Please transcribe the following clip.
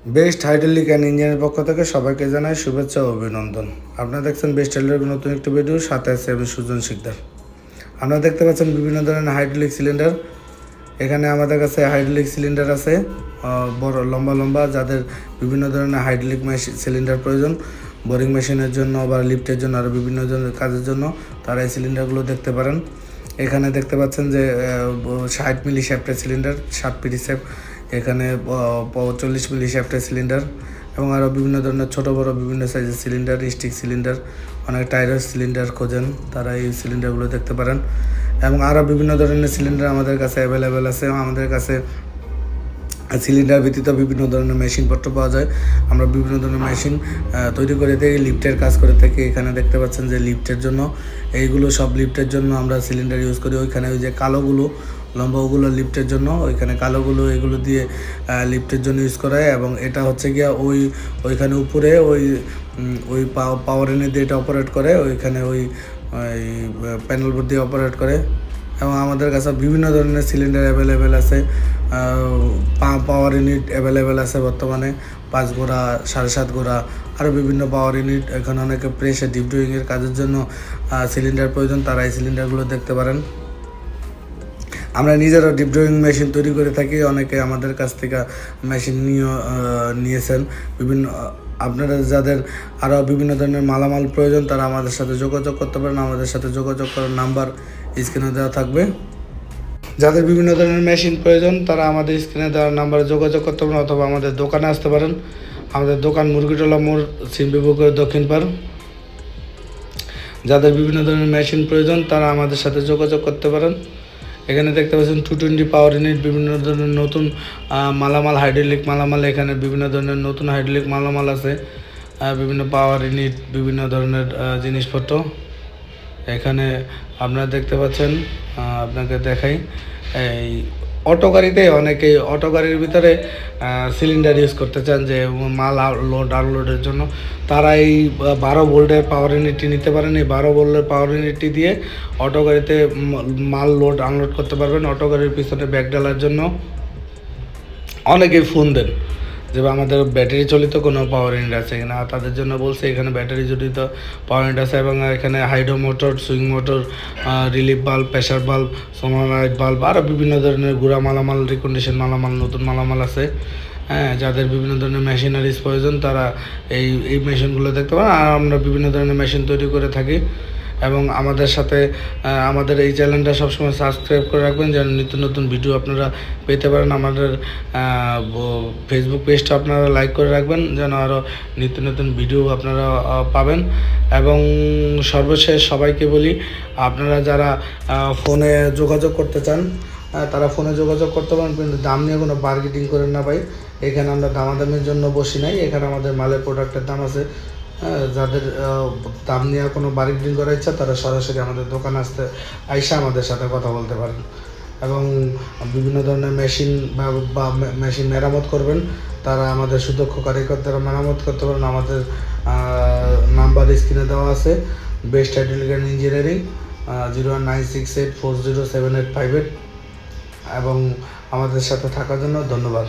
Best hydraulic and ইঞ্জিনের পক্ষ থেকে সবাইকে জানাই শুভেচ্ছা ও অভিনন্দন। আপনারা দেখছেন বেস্ট হাইড্রোলিক নতুন একটি ভিডিও, সাথে আছে আমি সুজন শিকদার। আপনারা দেখতে পাচ্ছেন বিভিন্ন ধরনের হাইড্রোলিক সিলিন্ডার। এখানে আমাদের কাছে হাইড্রোলিক সিলিন্ডার আছে বড় লম্বা লম্বা, যাদের বিভিন্ন ধরনের হাইড্রোলিক সিলিন্ডার প্রয়োজন বোরিং মেশিনের জন্য বা লিফটের জন্য আরও বিভিন্ন ধরনের কাজের জন্য, তারা এই সিলিন্ডারগুলো দেখতে পারেন। এখানে দেখতে পাচ্ছেন যে 60 মিলি শ্যাফটের সিলিন্ডার, 7 পিটি শ্যাফট, এখানে 40 মিলি শ্যাফটের সিলিন্ডার এবং আরও বিভিন্ন ধরনের ছোটো বড়ো বিভিন্ন সাইজের সিলিন্ডার, স্টিক সিলিন্ডার, অনেক টাইরের সিলিন্ডার খোঁজেন তারা এই সিলিন্ডারগুলো দেখতে পারেন। এবং আরও বিভিন্ন ধরনের সিলিন্ডার আমাদের কাছে অ্যাভেলেবেল আছে। আমাদের কাছে সিলিন্ডার ব্যতীত বিভিন্ন ধরনের মেশিনপত্র পাওয়া যায়। আমরা বিভিন্ন ধরনের মেশিন তৈরি করে থাকি, লিফটের কাজ করে থাকি। এখানে দেখতে পাচ্ছেন যে লিফটের জন্য এইগুলো সব লিফটের জন্য আমরা সিলিন্ডার ইউজ করি। ওইখানে ওই যে কালোগুলো লম্বা ওগুলো লিফটের জন্য, ওইখানে কালোগুলো এগুলো দিয়ে লিফটের জন্য ইউজ করা হয়। এবং এটা হচ্ছে গিয়া ওইখানে উপরে ওই পাওয়ার ইউনিট দিয়ে এটা অপারেট করে, ওইখানে ওই প্যানেল বোর্ড দিয়ে অপারেট করে। এবং আমাদের কাছে বিভিন্ন ধরনের সিলিন্ডার অ্যাভেলেবেল আছে। পাওয়ার ইউনিট অ্যাভেলেবেল আছে বর্তমানে 5 গোড়া, 7.5 গোড়া, আরও বিভিন্ন পাওয়ার ইউনিট। এখানে অনেকে প্রেশার ডিপ ড্রয়িংয়ের কাজের জন্য সিলিন্ডার প্রয়োজন, তারা এই সিলিন্ডারগুলো দেখতে পারেন। আমরা নিজেরা ডিপ ড্রয়িং মেশিন তৈরি করে থাকি। অনেকে আমাদের কাছ থেকে মেশিন নিয়েছেন। আপনারা যাদের আরও বিভিন্ন ধরনের মালামাল প্রয়োজন, তারা আমাদের সাথে যোগাযোগ করতে পারেন। আমাদের সাথে যোগাযোগ করার নাম্বার স্ক্রিনে দেওয়া থাকবে। যাদের বিভিন্ন ধরনের মেশিন প্রয়োজন, তারা আমাদের স্ক্রিনে দেওয়ার নাম্বারে যোগাযোগ করতে পারেন অথবা আমাদের দোকানে আসতে পারেন। আমাদের দোকান মুরগিটোলা মোড়, সিমবিপুকুর দক্ষিণ পাড়। যাদের বিভিন্ন ধরনের মেশিন প্রয়োজন, তারা আমাদের সাথে যোগাযোগ করতে পারেন। এখানে দেখতে পাচ্ছেন 220 পাওয়ার ইউনিট, বিভিন্ন ধরনের নতুন মালামাল, হাইড্রোলিক মালামাল। এখানে বিভিন্ন ধরনের নতুন হাইড্রোলিক মালামাল আছে, বিভিন্ন পাওয়ার ইউনিট, বিভিন্ন ধরনের জিনিসপত্র। এখানে আপনারা দেখতে পাচ্ছেন, আপনাকে দেখাই, এই অটো গাড়িতে অনেকেই অটো গাড়ির ভিতরে সিলিন্ডার ইউজ করতে চান যে মাল লোড আনলোডের জন্য, তারা এই 12 ভোল্টের পাওয়ার ইউনিটটি নিতে পারেন। এই 12 ভোল্টের পাওয়ার ইউনিটটি দিয়ে অটো গাড়িতে মাল লোড আনলোড করতে পারবেন। অটো গাড়ির পিছনে ব্যাগ ডালার জন্য অনেকেই ফোন দেন যে আমাদের ব্যাটারি চালিত কোনো পাওয়ার ইউনিট আছে কিনা, তাদের জন্য বলছে এখানে ব্যাটারি জড়িত পাওয়ার ইউনিট আছে। এবং এখানে hydro motor, swing motor, relief bulb, pressure bulb, সোলারাইট bulb, আরও বিভিন্ন ধরনের গুঁড়া মালামাল, রিকন্ডিশন মালামাল, নতুন মালামাল আছে। যাদের বিভিন্ন ধরনের মেশিনারিজ প্রয়োজন, তারা এই মেশিনগুলো দেখতে পারেন। আর আমরা বিভিন্ন ধরনের মেশিন তৈরি করে থাকি। এবং আমাদের সাথে আমাদের এই চ্যানেলটা সবসময় সাবস্ক্রাইব করে রাখবেন, যেন নিত্য নতুন ভিডিও আপনারা পেতে পারেন। আমাদের ফেসবুক পেজটা আপনারা লাইক করে রাখবেন, যেন আরও নিত্য নতুন ভিডিও আপনারা পাবেন। এবং সর্বশেষ সবাইকে বলি, আপনারা যারা ফোনে যোগাযোগ করতে চান, তারা ফোনে যোগাযোগ করতে পারেন, কিন্তু দাম নিয়ে কোনো বার্গেটিং করেন না ভাই। এখানে আমরা দামাদামির জন্য বসি নাই। এখানে আমাদের মালের প্রোডাক্টের দাম আছে। যাদের দাম নিয়ে কোনো বার্গেনিং করার ইচ্ছা, তারা সরাসরি আমাদের দোকানে আইসা আমাদের সাথে কথা বলতে পারেন। এবং বিভিন্ন ধরনের মেশিন বা মেশিন মেরামত করবেন, তারা আমাদের সুদক্ষ কারিগর দ্বারা মেরামত করতে পারেন। আমাদের নাম্বার স্ক্রিনে দেওয়া আছে, বেস্ট হাইড্রোলিক অ্যান্ড ইঞ্জিনিয়ারিং, 01968407858। এবং আমাদের সাথে থাকার জন্য ধন্যবাদ।